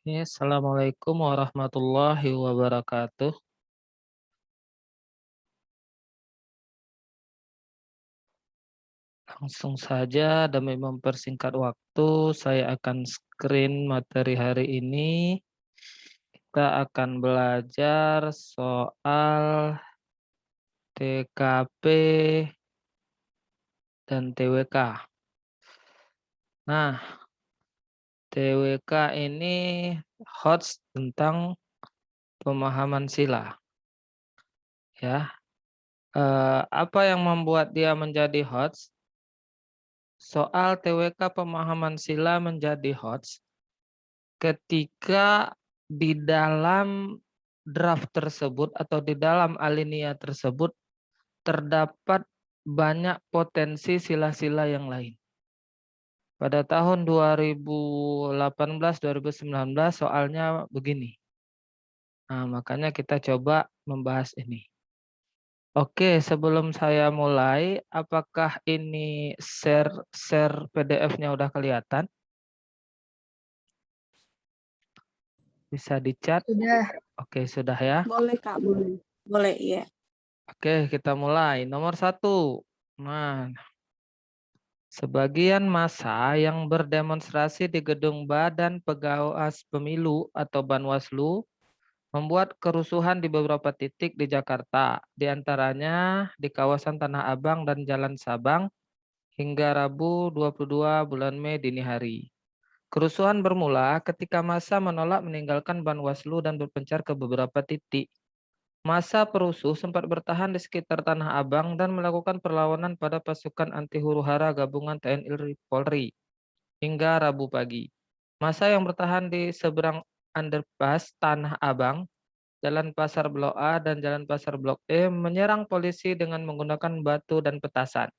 Assalamualaikum warahmatullahi wabarakatuh. Langsung saja demi mempersingkat waktu, saya akan screen materi hari ini. Kita akan belajar soal TKP dan TWK. Nah, TWK ini hots tentang pemahaman sila, ya. Apa yang membuat dia menjadi hots? Soal TWK pemahaman sila menjadi hots ketika di dalam draft tersebut atau di dalam alinea tersebut terdapat banyak potensi sila-sila yang lain. Pada tahun 2018-2019 soalnya begini. Nah, makanya kita coba membahas ini. Oke, sebelum saya mulai, apakah ini share PDF-nya udah kelihatan? Bisa dicat? Sudah, Oke, sudah ya. boleh Kak, boleh. Boleh, iya. Oke, kita mulai. Nomor 1. Nah, sebagian massa yang berdemonstrasi di gedung Badan Pengawas Pemilu atau Banwaslu membuat kerusuhan di beberapa titik di Jakarta, di antaranya di kawasan Tanah Abang dan Jalan Sabang hingga Rabu 22 bulan Mei dini hari. Kerusuhan bermula ketika massa menolak meninggalkan Banwaslu dan berpencar ke beberapa titik. Massa perusuh sempat bertahan di sekitar Tanah Abang dan melakukan perlawanan pada pasukan anti huru-hara gabungan TNI Polri hingga Rabu pagi. Massa yang bertahan di seberang underpass Tanah Abang, Jalan Pasar Blok A dan Jalan Pasar Blok E menyerang polisi dengan menggunakan batu dan petasan.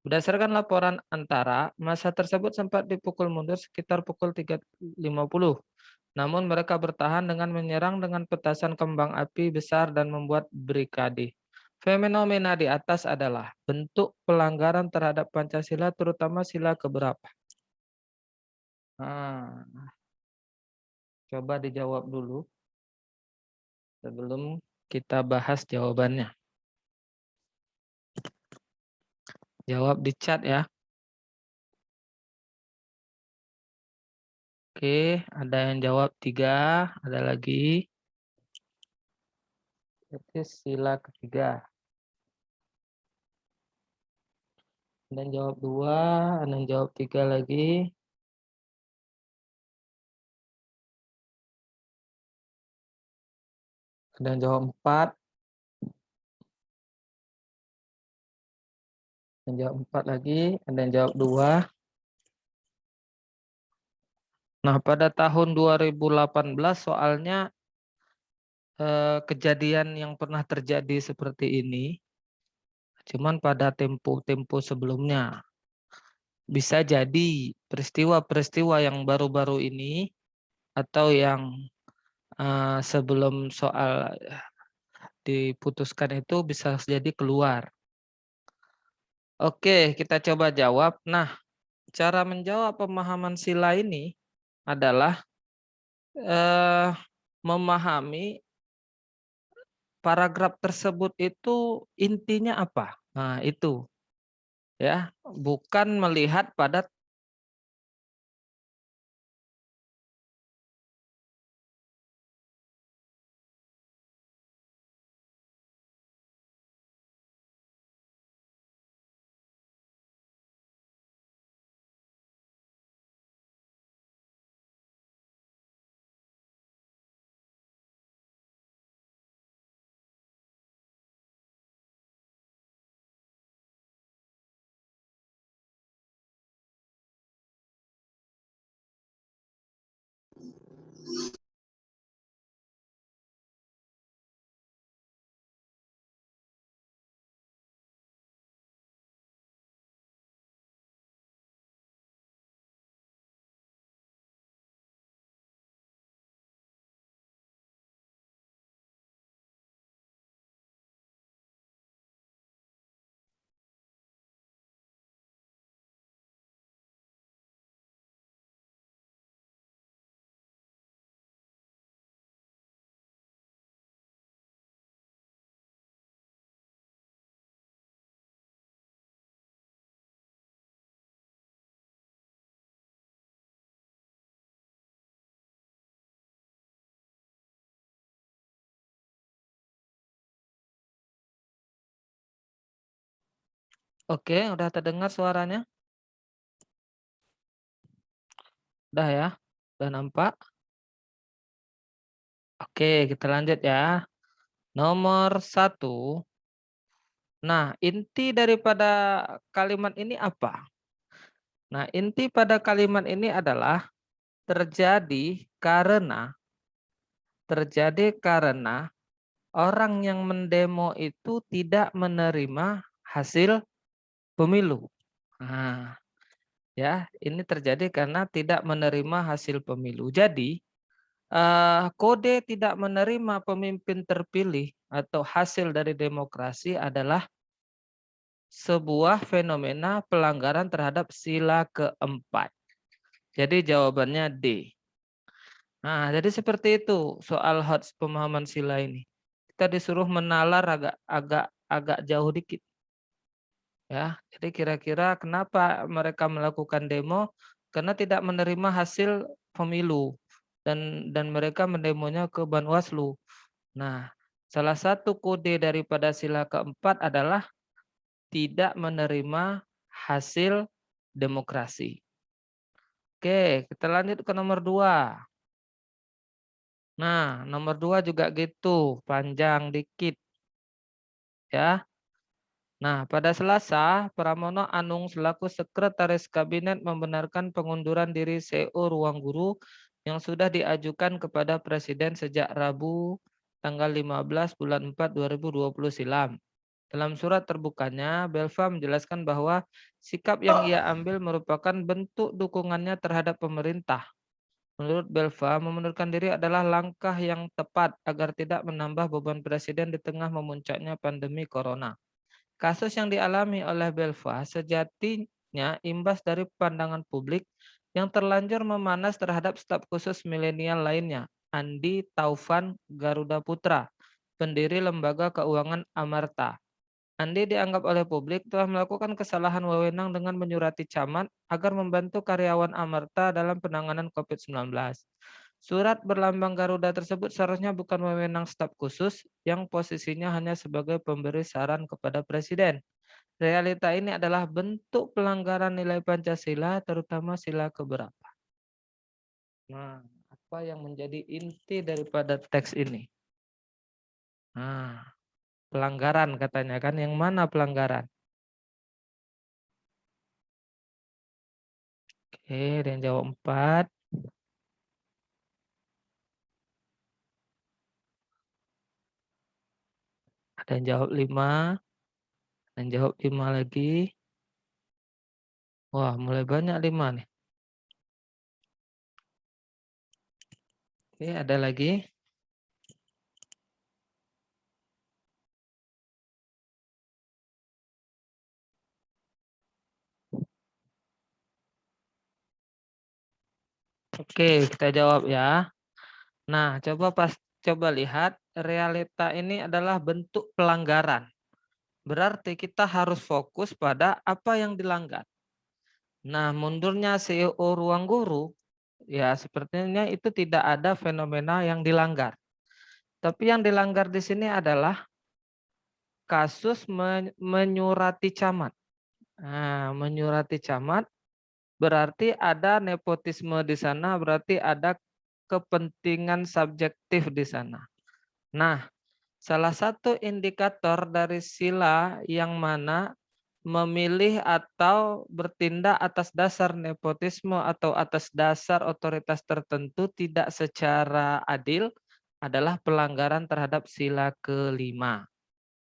Berdasarkan laporan antara, massa tersebut sempat dipukul mundur sekitar pukul 3.50. Namun mereka bertahan dengan menyerang dengan petasan kembang api besar dan membuat barikade. Fenomena di atas adalah bentuk pelanggaran terhadap Pancasila terutama sila keberapa? Nah, coba dijawab dulu sebelum kita bahas jawabannya. Jawab di chat ya. Oke, ada yang jawab 3, ada lagi. Itu sila ketiga. Ada yang jawab 2, ada yang jawab 3 lagi. Ada yang jawab 4, ada yang jawab 4 lagi, ada yang jawab 2. Nah, pada tahun 2018 soalnya kejadian yang pernah terjadi seperti ini, cuman pada tempo-tempo sebelumnya. Bisa jadi peristiwa-peristiwa yang baru-baru ini atau yang sebelum soal diputuskan itu bisa jadi keluar. Oke, kita coba jawab. Nah, cara menjawab pemahaman sila ini adalah memahami paragraf tersebut itu intinya apa. Nah, itu ya, bukan melihat pada Oke, udah terdengar suaranya? Udah ya? Udah nampak? Oke, kita lanjut ya. Nomor satu. Nah, inti daripada kalimat ini apa? Nah, inti pada kalimat ini adalah terjadi karena terjadi karena orang yang mendemo itu tidak menerima hasil pemilu. Nah, ya, ini terjadi karena tidak menerima hasil pemilu. Jadi, kode tidak menerima pemimpin terpilih atau hasil dari demokrasi adalah sebuah fenomena pelanggaran terhadap sila keempat. Jadi jawabannya D. Nah, jadi seperti itu soal HOTS pemahaman sila ini. Kita disuruh menalar agak jauh dikit. Ya, jadi kira-kira kenapa mereka melakukan demo? Karena tidak menerima hasil pemilu dan mereka mendemonya ke Banwaslu. Nah, salah satu kode daripada sila keempat adalah tidak menerima hasil demokrasi. Oke, kita lanjut ke nomor 2. Nah, nomor 2 juga gitu, panjang dikit ya. Nah, pada Selasa, Pramono Anung selaku Sekretaris Kabinet membenarkan pengunduran diri CEO Ruangguru yang sudah diajukan kepada Presiden sejak Rabu tanggal 15 bulan 4 2020 silam. Dalam surat terbukanya, Belva menjelaskan bahwa sikap yang ia ambil merupakan bentuk dukungannya terhadap pemerintah. Menurut Belva, mengundurkan diri adalah langkah yang tepat agar tidak menambah beban Presiden di tengah memuncaknya pandemi Corona. Kasus yang dialami oleh Belva sejatinya imbas dari pandangan publik yang terlanjur memanas terhadap staf khusus milenial lainnya, Andi Taufan Garuda Putra, pendiri Lembaga Keuangan Amarta. Andi dianggap oleh publik telah melakukan kesalahan wewenang dengan menyurati camat agar membantu karyawan Amarta dalam penanganan COVID-19. Surat berlambang Garuda tersebut seharusnya bukan wewenang staf khusus yang posisinya hanya sebagai pemberi saran kepada Presiden. Realita ini adalah bentuk pelanggaran nilai Pancasila, terutama sila keberapa. Nah, apa yang menjadi inti daripada teks ini? Nah, pelanggaran katanya kan, yang mana pelanggaran? Oke, ada yang jawab 4, ada yang jawab 5, ada yang jawab 5 lagi. Wah, mulai banyak 5 nih. Oke, ada lagi. Oke, kita jawab ya. Nah, coba lihat realita ini adalah bentuk pelanggaran. Berarti kita harus fokus pada apa yang dilanggar. Nah, mundurnya CEO Ruangguru, ya sepertinya itu tidak ada fenomena yang dilanggar. Tapi yang dilanggar di sini adalah kasus menyurati camat. Nah, menyurati camat berarti ada nepotisme di sana, berarti ada kepentingan subjektif di sana. Nah, salah satu indikator dari sila yang mana memilih atau bertindak atas dasar nepotisme atau atas dasar otoritas tertentu tidak secara adil adalah pelanggaran terhadap sila kelima.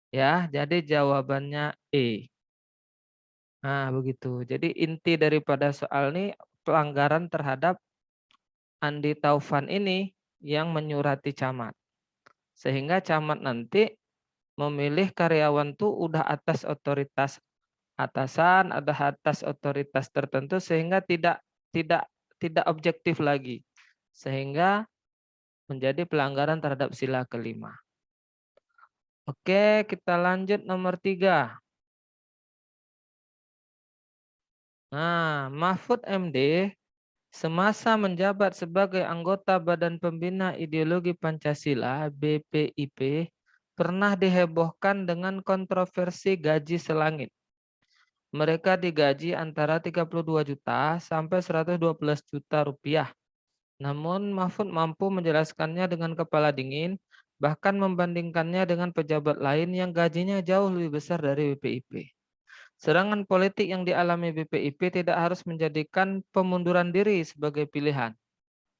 Ya, jadi jawabannya E. Nah, begitu. Jadi inti daripada soal ini pelanggaran terhadap Andi Taufan ini yang menyurati camat. Sehingga camat nanti memilih karyawan tuh udah atas otoritas atasan, ada atas otoritas tertentu sehingga tidak tidak objektif lagi. Sehingga menjadi pelanggaran terhadap sila kelima. Oke, kita lanjut nomor 3. Nah, Mahfud MD semasa menjabat sebagai anggota Badan Pembina Ideologi Pancasila (BPIP) pernah dihebohkan dengan kontroversi gaji selangit. Mereka digaji antara 32 juta sampai 112 juta rupiah. Namun Mahfud mampu menjelaskannya dengan kepala dingin, bahkan membandingkannya dengan pejabat lain yang gajinya jauh lebih besar dari BPIP. Serangan politik yang dialami BPIP tidak harus menjadikan pemunduran diri sebagai pilihan.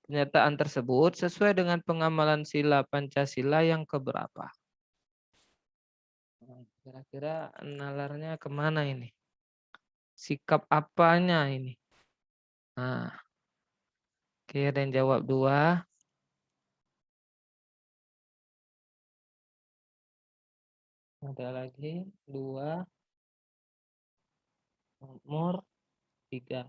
Pernyataan tersebut sesuai dengan pengamalan sila Pancasila yang keberapa. Kira-kira nalarnya kemana ini? Sikap apanya ini? Nah, oke, ada yang jawab 2. Ada lagi 2. Nomor 3.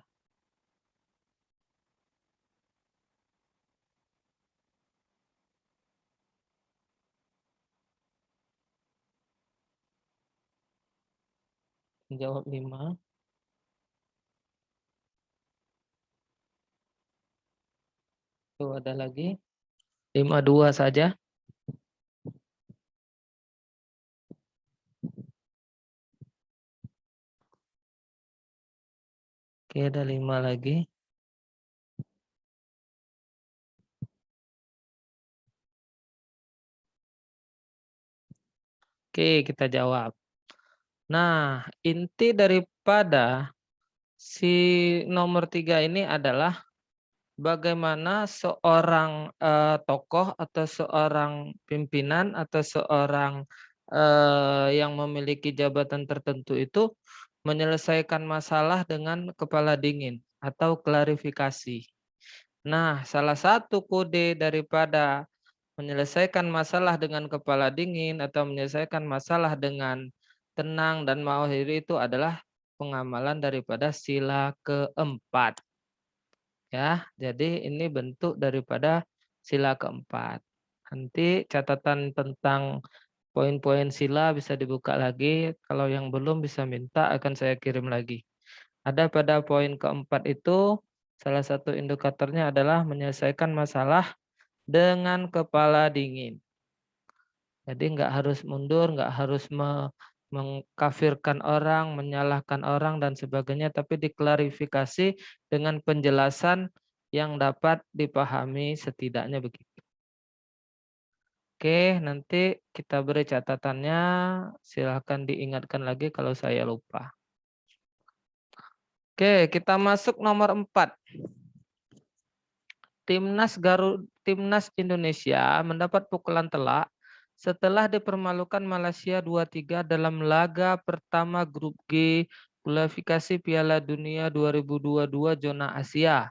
Jawab 5. Tuh ada lagi. 5-2 saja. Oke, ada 5 lagi. Oke, kita jawab. Nah, inti daripada si nomor 3 ini adalah bagaimana seorang tokoh atau seorang pimpinan atau seorang yang memiliki jabatan tertentu itu menyelesaikan masalah dengan kepala dingin atau klarifikasi. Nah, salah satu kode daripada menyelesaikan masalah dengan kepala dingin atau menyelesaikan masalah dengan tenang dan mau diri itu adalah pengamalan daripada sila keempat. Ya, jadi ini bentuk daripada sila keempat. Nanti catatan tentang poin-poin sila bisa dibuka lagi. Kalau yang belum bisa minta akan saya kirim lagi. Ada pada poin keempat itu salah satu indikatornya adalah menyelesaikan masalah dengan kepala dingin. Jadi nggak harus mundur, nggak harus mengkafirkan orang, menyalahkan orang dan sebagainya, tapi diklarifikasi dengan penjelasan yang dapat dipahami setidaknya begitu. Oke, nanti kita beri catatannya. Silahkan diingatkan lagi kalau saya lupa. Oke, kita masuk nomor 4. Timnas Indonesia mendapat pukulan telak setelah dipermalukan Malaysia 2-3 dalam laga pertama grup G kualifikasi Piala Dunia 2022 zona Asia.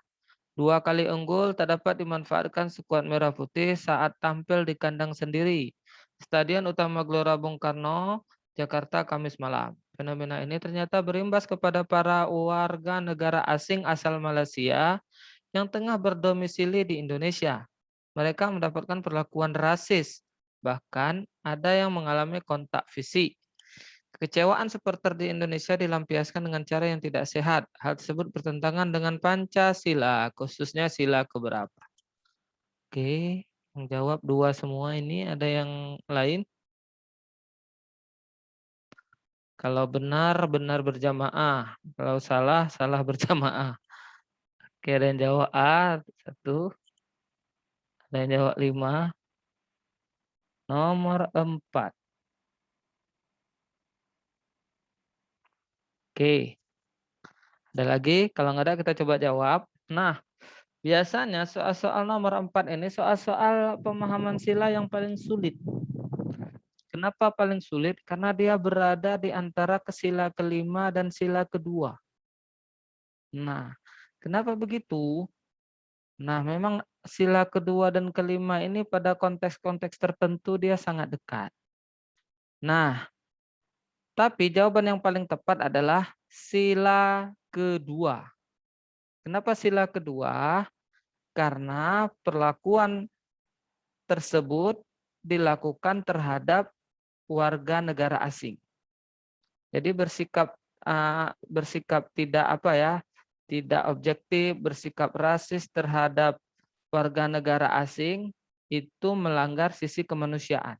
2 kali unggul tak dapat dimanfaatkan skuad Merah Putih saat tampil di kandang sendiri. Stadion Utama Gelora Bung Karno, Jakarta, Kamis malam. Fenomena ini ternyata berimbas kepada para warga negara asing asal Malaysia yang tengah berdomisili di Indonesia. Mereka mendapatkan perlakuan rasis, bahkan ada yang mengalami kontak fisik. Kekecewaan supporter di Indonesia dilampiaskan dengan cara yang tidak sehat. Hal tersebut bertentangan dengan Pancasila, khususnya sila keberapa. Oke, yang jawab 2 semua ini. Ada yang lain? Kalau benar, benar berjamaah. Kalau salah, salah berjamaah. Oke, ada yang jawab A, 1. Ada yang jawab 5. Nomor 4. Oke, ada lagi? Kalau nggak ada kita coba jawab. Nah, biasanya soal-soal nomor 4 ini soal-soal pemahaman sila yang paling sulit. Kenapa paling sulit? Karena dia berada di antara sila kelima dan sila kedua. Nah, kenapa begitu? Nah, memang sila kedua dan kelima ini pada konteks-konteks tertentu dia sangat dekat. Nah, tapi jawaban yang paling tepat adalah sila kedua. Kenapa sila kedua? Karena perlakuan tersebut dilakukan terhadap warga negara asing. Jadi bersikap tidak tidak objektif, bersikap rasis terhadap warga negara asing itu melanggar sisi kemanusiaan.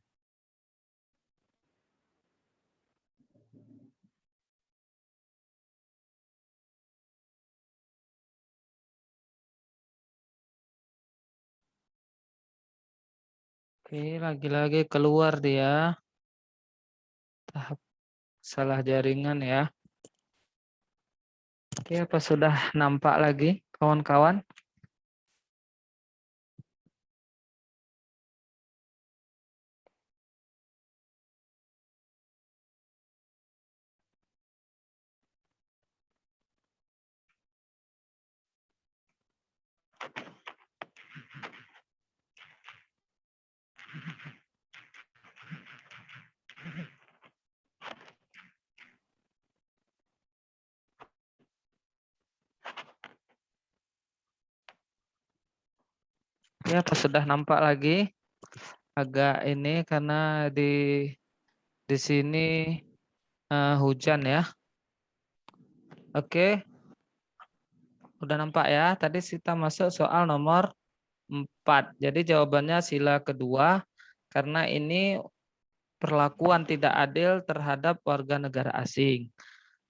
Oke, lagi-lagi keluar dia. Tahap salah jaringan ya. Oke, apa sudah nampak lagi kawan-kawan? Ya, apa sudah nampak lagi? Agak ini karena di sini hujan ya. Oke, udah nampak ya. Tadi kita masuk soal nomor 4. Jadi jawabannya sila kedua karena ini perlakuan tidak adil terhadap warga negara asing.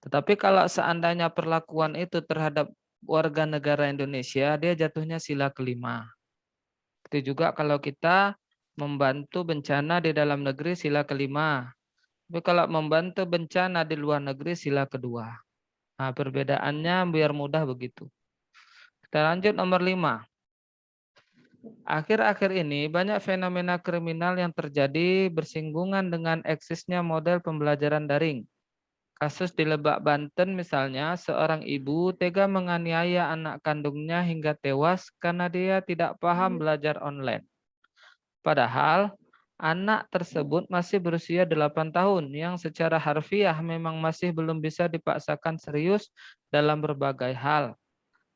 Tetapi kalau seandainya perlakuan itu terhadap warga negara Indonesia, dia jatuhnya sila kelima. Itu juga kalau kita membantu bencana di dalam negeri sila kelima. Tapi kalau membantu bencana di luar negeri sila kedua. Nah, perbedaannya biar mudah begitu. Kita lanjut nomor 5. Akhir-akhir ini banyak fenomena kriminal yang terjadi bersinggungan dengan eksisnya model pembelajaran daring. Kasus di Lebak, Banten misalnya, seorang ibu tega menganiaya anak kandungnya hingga tewas karena dia tidak paham belajar online. Padahal anak tersebut masih berusia 8 tahun yang secara harfiah memang masih belum bisa dipaksakan serius dalam berbagai hal.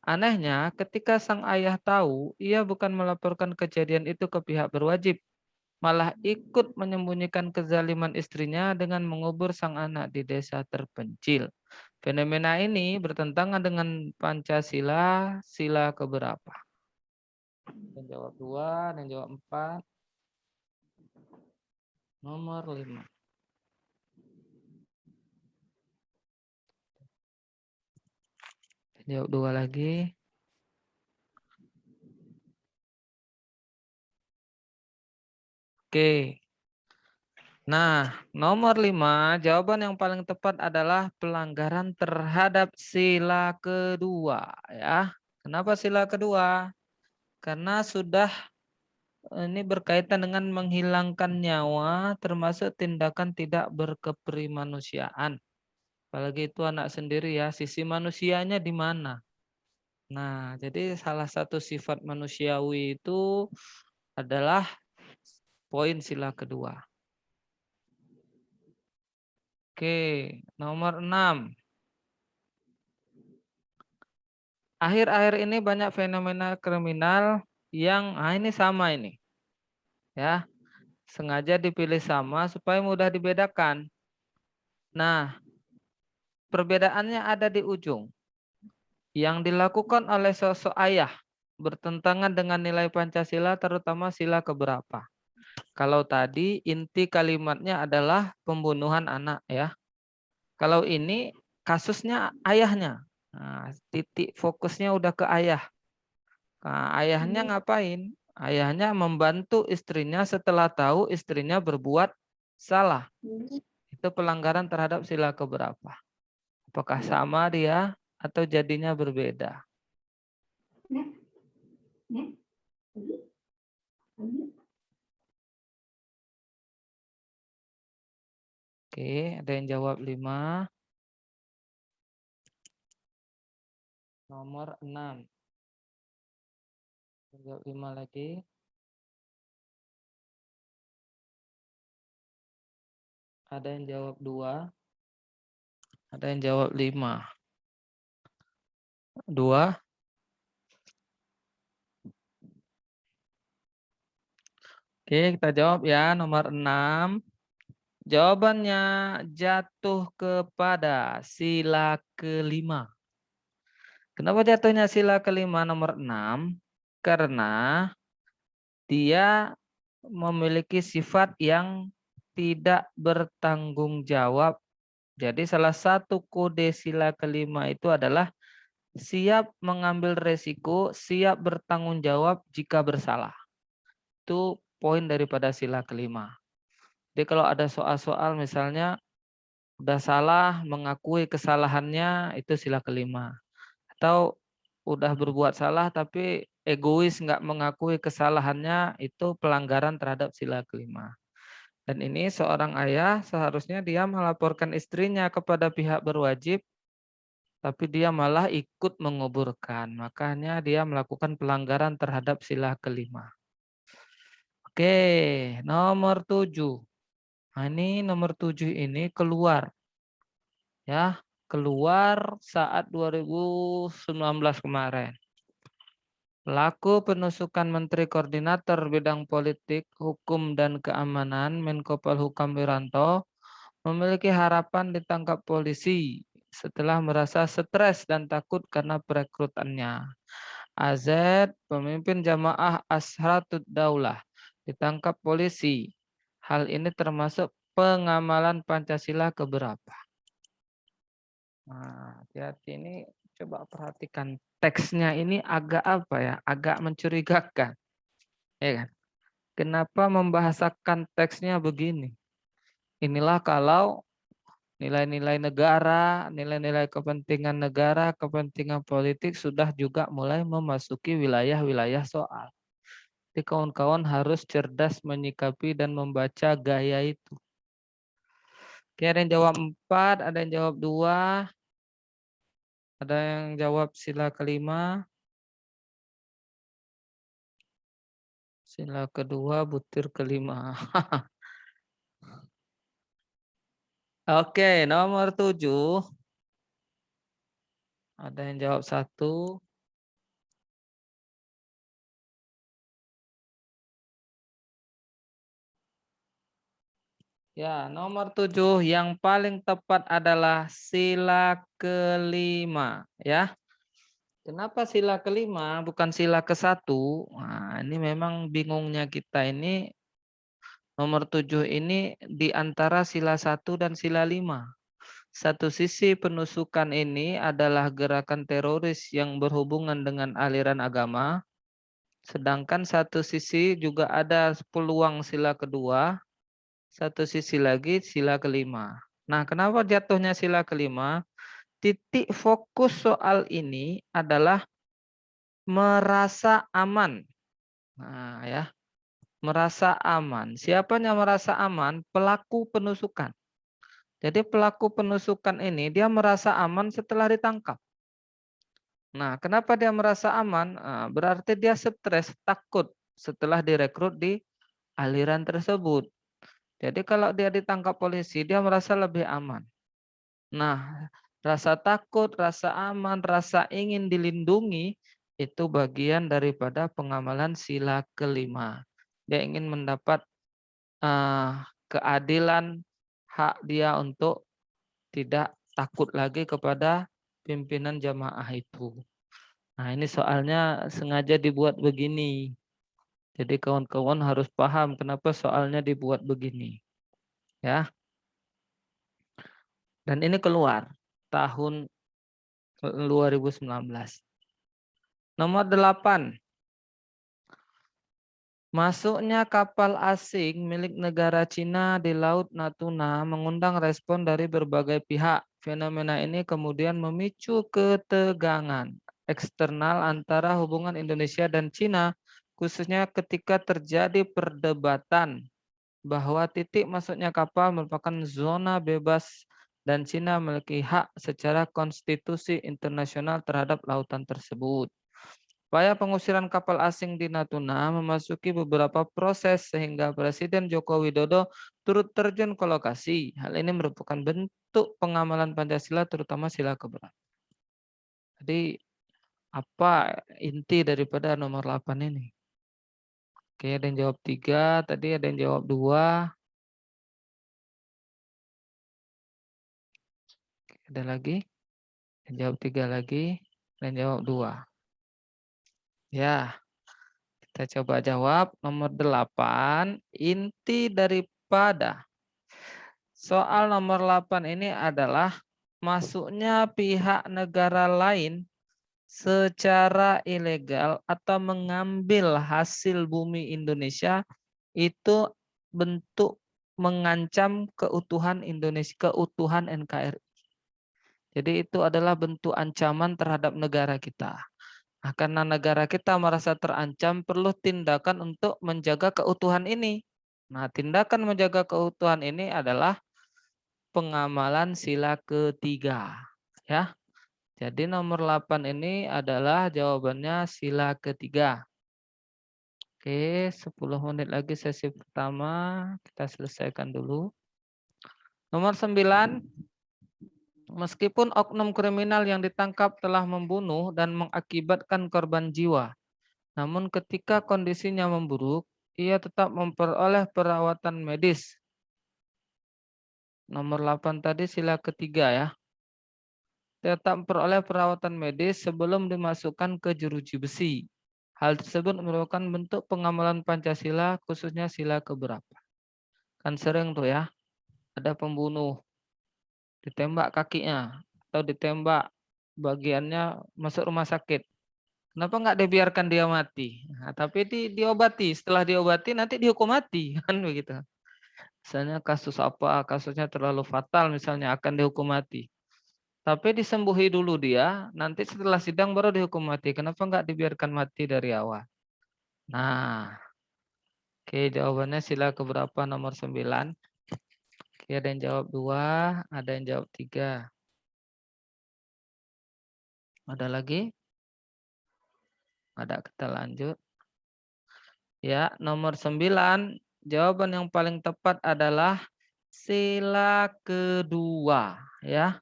Anehnya, ketika sang ayah tahu, ia bukan melaporkan kejadian itu ke pihak berwajib, malah ikut menyembunyikan kezaliman istrinya dengan mengubur sang anak di desa terpencil. Fenomena ini bertentangan dengan Pancasila, sila keberapa? Yang jawab 2, yang jawab 4, nomor 5. Jawab 2 lagi. Oke. Nah, nomor 5, jawaban yang paling tepat adalah pelanggaran terhadap sila kedua. Ya. Kenapa sila kedua? Karena sudah ini berkaitan dengan menghilangkan nyawa, termasuk tindakan tidak berkeprimanusiaan. Apalagi itu anak sendiri ya, sisi manusianya di mana? Nah, jadi salah satu sifat manusiawi itu adalah poin sila kedua. Oke, nomor 6. Akhir-akhir ini banyak fenomena kriminal yang ini sama ini. Ya, sengaja dipilih sama supaya mudah dibedakan. Nah, perbedaannya ada di ujung. Yang dilakukan oleh sosok ayah bertentangan dengan nilai Pancasila terutama sila keberapa. Kalau tadi inti kalimatnya adalah pembunuhan anak ya. Kalau ini kasusnya ayahnya. Nah, titik fokusnya udah ke ayah. Nah, ayahnya ngapain? Ayahnya membantu istrinya setelah tahu istrinya berbuat salah. Itu pelanggaran terhadap sila keberapa? Apakah sama dia atau jadinya berbeda? Oke, ada yang jawab 5. Nomor 6. Jawab 5 lagi. Ada yang jawab 2. Ada yang jawab 5. 2. Oke, kita jawab ya. Nomor 6. Jawabannya jatuh kepada sila kelima. Kenapa jatuhnya sila kelima nomor 6? Karena dia memiliki sifat yang tidak bertanggung jawab. Jadi salah satu kode sila kelima itu adalah siap mengambil resiko, siap bertanggung jawab jika bersalah. Itu poin daripada sila kelima. Jadi kalau ada soal-soal misalnya udah salah mengakui kesalahannya itu sila kelima. Atau udah berbuat salah tapi egois nggak mengakui kesalahannya itu pelanggaran terhadap sila kelima. Dan ini seorang ayah seharusnya dia melaporkan istrinya kepada pihak berwajib tapi dia malah ikut menguburkan. Makanya dia melakukan pelanggaran terhadap sila kelima. Oke, nomor 7. Nah, ini nomor 7 ini keluar ya, keluar saat 2019 kemarin. Pelaku penusukan Menteri Koordinator Bidang Politik, Hukum dan Keamanan Menko Polhukam Wiranto memiliki harapan ditangkap polisi setelah merasa stres dan takut karena perekrutannya. AZ, pemimpin jamaah Ashratud Daulah, ditangkap polisi. Hal ini termasuk pengamalan Pancasila keberapa? Nah, hati-hati ini coba perhatikan teksnya ini agak apa ya? Agak mencurigakan. Ya kan? Kenapa membahasakan teksnya begini? Inilah kalau nilai-nilai negara, nilai-nilai kepentingan negara, kepentingan politik sudah juga mulai memasuki wilayah-wilayah soal. Jadi kawan-kawan harus cerdas menyikapi dan membaca gaya itu. Oke, ada yang jawab 4, ada yang jawab 2, ada yang jawab sila kelima, sila kedua, butir kelima. Oke, nomor 7. Ada yang jawab 1. Ya, nomor 7 yang paling tepat adalah sila kelima. Ya, kenapa sila kelima bukan sila ke-1? Nah, ini memang bingungnya kita ini. Nomor 7 ini di antara sila 1 dan sila 5. Satu sisi penusukan ini adalah gerakan teroris yang berhubungan dengan aliran agama. Sedangkan satu sisi juga ada peluang sila kedua. Satu sisi lagi sila kelima. Nah, kenapa jatuhnya sila kelima? Titik fokus soal ini adalah merasa aman. Nah, ya, merasa aman. Siapa yang merasa aman? Pelaku penusukan. Jadi pelaku penusukan ini dia merasa aman setelah ditangkap. Nah, kenapa dia merasa aman? Nah, berarti dia stres, takut setelah direkrut di aliran tersebut. Jadi kalau dia ditangkap polisi, dia merasa lebih aman. Nah, rasa takut, rasa aman, rasa ingin dilindungi itu bagian daripada pengamalan sila kelima. Dia ingin mendapat keadilan hak dia untuk tidak takut lagi kepada pimpinan jamaah itu. Nah, ini soalnya sengaja dibuat begini. Jadi kawan-kawan harus paham kenapa soalnya dibuat begini. Ya. Dan ini keluar tahun 2019. Nomor 8. Masuknya kapal asing milik negara Cina di Laut Natuna mengundang respon dari berbagai pihak. Fenomena ini kemudian memicu ketegangan eksternal antara hubungan Indonesia dan Cina, khususnya ketika terjadi perdebatan bahwa titik masuknya kapal merupakan zona bebas dan Cina memiliki hak secara konstitusi internasional terhadap lautan tersebut. Upaya pengusiran kapal asing di Natuna memasuki beberapa proses sehingga Presiden Joko Widodo turut terjun ke lokasi. Hal ini merupakan bentuk pengamalan Pancasila terutama sila keberapa. Jadi apa inti daripada nomor 8 ini? Oke, ada yang jawab 3, tadi ada yang jawab 2. Ada lagi? Yang jawab 3 lagi, dan jawab 2. Ya, kita coba jawab nomor 8. Inti daripada soal nomor 8 ini adalah masuknya pihak negara lain secara ilegal atau mengambil hasil bumi Indonesia itu bentuk mengancam keutuhan Indonesia, keutuhan NKRI. Jadi itu adalah bentuk ancaman terhadap negara kita. Nah, karena negara kita merasa terancam, perlu tindakan untuk menjaga keutuhan ini. Nah, tindakan menjaga keutuhan ini adalah pengamalan sila ketiga. Ya, jadi nomor 8 ini adalah jawabannya sila ketiga. Oke, 10 menit lagi sesi pertama. Kita selesaikan dulu. Nomor 9. Meskipun oknum kriminal yang ditangkap telah membunuh dan mengakibatkan korban jiwa, namun ketika kondisinya memburuk, ia tetap memperoleh perawatan medis. Nomor 8 tadi sila ketiga ya. Tetap memperoleh perawatan medis sebelum dimasukkan ke jeruji besi. Hal tersebut merupakan bentuk pengamalan Pancasila, khususnya sila keberapa. Kan sering tuh ya, ada pembunuh, ditembak kakinya, atau ditembak bagiannya masuk rumah sakit. Kenapa nggak dibiarkan dia mati? Nah, tapi diobati. Setelah diobati nanti dihukum mati, kan begitu. Misalnya kasus apa, kasusnya terlalu fatal, misalnya akan dihukum mati. Tapi disembuhi dulu dia, nanti setelah sidang baru dihukum mati. Kenapa nggak dibiarkan mati dari awal? Nah, oke, jawabannya sila keberapa nomor 9. Oke, ada yang jawab 2, ada yang jawab 3. Ada lagi? Ada, kita lanjut. Ya, nomor 9, jawaban yang paling tepat adalah sila kedua, ya.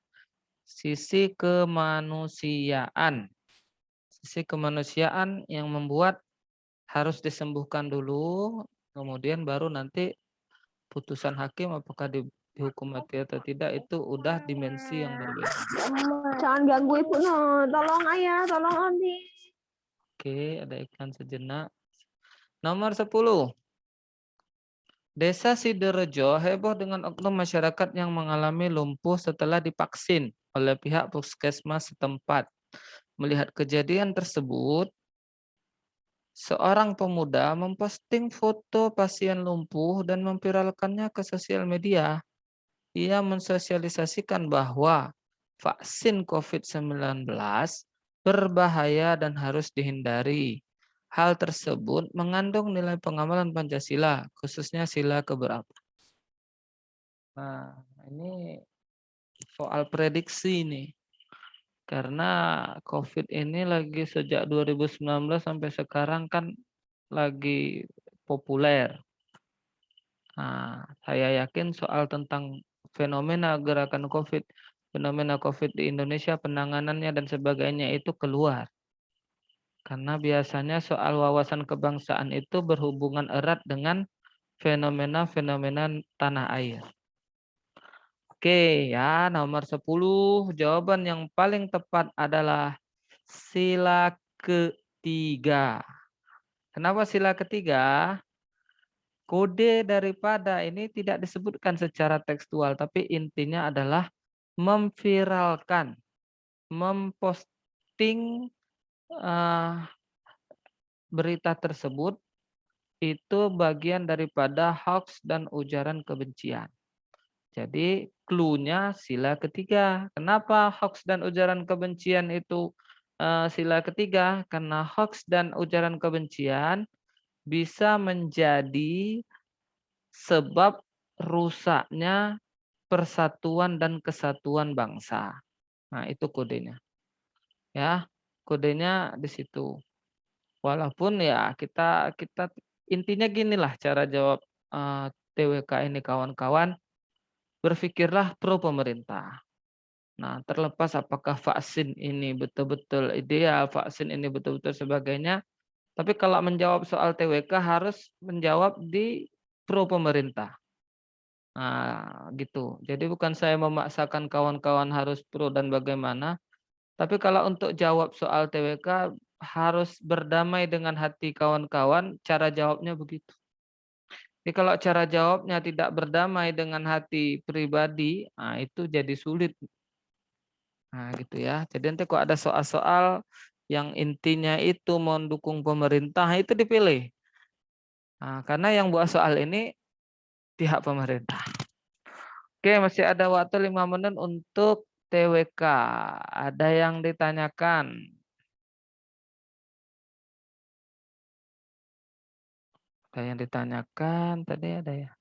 Sisi kemanusiaan. Sisi kemanusiaan yang membuat harus disembuhkan dulu, kemudian baru nanti putusan hakim apakah dihukum mati atau tidak, itu udah dimensi yang berbeda. Jangan ganggu ibu no. Tolong ayah, tolong Odi. Oke, ada iklan sejenak. Nomor 10. Desa Sidorejo heboh dengan oknum masyarakat yang mengalami lumpuh setelah divaksin oleh pihak puskesmas setempat. Melihat kejadian tersebut, seorang pemuda memposting foto pasien lumpuh dan memviralkannya ke sosial media. Ia mensosialisasikan bahwa vaksin COVID-19 berbahaya dan harus dihindari. Hal tersebut mengandung nilai pengamalan Pancasila, khususnya sila keberapa. Nah, ini soal prediksi nih. Karena COVID ini lagi sejak 2019 sampai sekarang kan lagi populer. Nah, saya yakin soal tentang fenomena gerakan COVID, fenomena COVID di Indonesia, penanganannya dan sebagainya itu keluar. Karena biasanya soal wawasan kebangsaan itu berhubungan erat dengan fenomena-fenomena tanah air. Oke ya, nomor 10, jawaban yang paling tepat adalah sila ketiga. Kenapa sila ketiga? Kode daripada ini tidak disebutkan secara tekstual, tapi intinya adalah memviralkan, memposting berita tersebut itu bagian daripada hoax dan ujaran kebencian. Jadi clue-nya sila ketiga. Kenapa hoax dan ujaran kebencian itu sila ketiga? Karena hoax dan ujaran kebencian bisa menjadi sebab rusaknya persatuan dan kesatuan bangsa. Nah, itu kodenya. Ya, kodenya di situ. Walaupun ya kita intinya ginilah cara jawab TWK ini kawan-kawan, berpikirlah pro pemerintah. Nah, terlepas apakah vaksin ini betul-betul ideal, vaksin ini betul-betul sebagainya, tapi kalau menjawab soal TWK harus menjawab di pro pemerintah. Nah, gitu. Jadi bukan saya memaksakan kawan-kawan harus pro dan bagaimana, tapi kalau untuk jawab soal TWK harus berdamai dengan hati kawan-kawan, cara jawabnya begitu. Jadi kalau cara jawabnya tidak berdamai dengan hati pribadi, nah itu jadi sulit. Nah gitu ya. Jadi nanti kok ada soal-soal yang intinya itu mendukung pemerintah, itu dipilih. Nah, karena yang buat soal ini pihak pemerintah. Oke, masih ada waktu 5 menit untuk TWK. Ada yang ditanyakan? Ada yang ditanyakan tadi ada ya?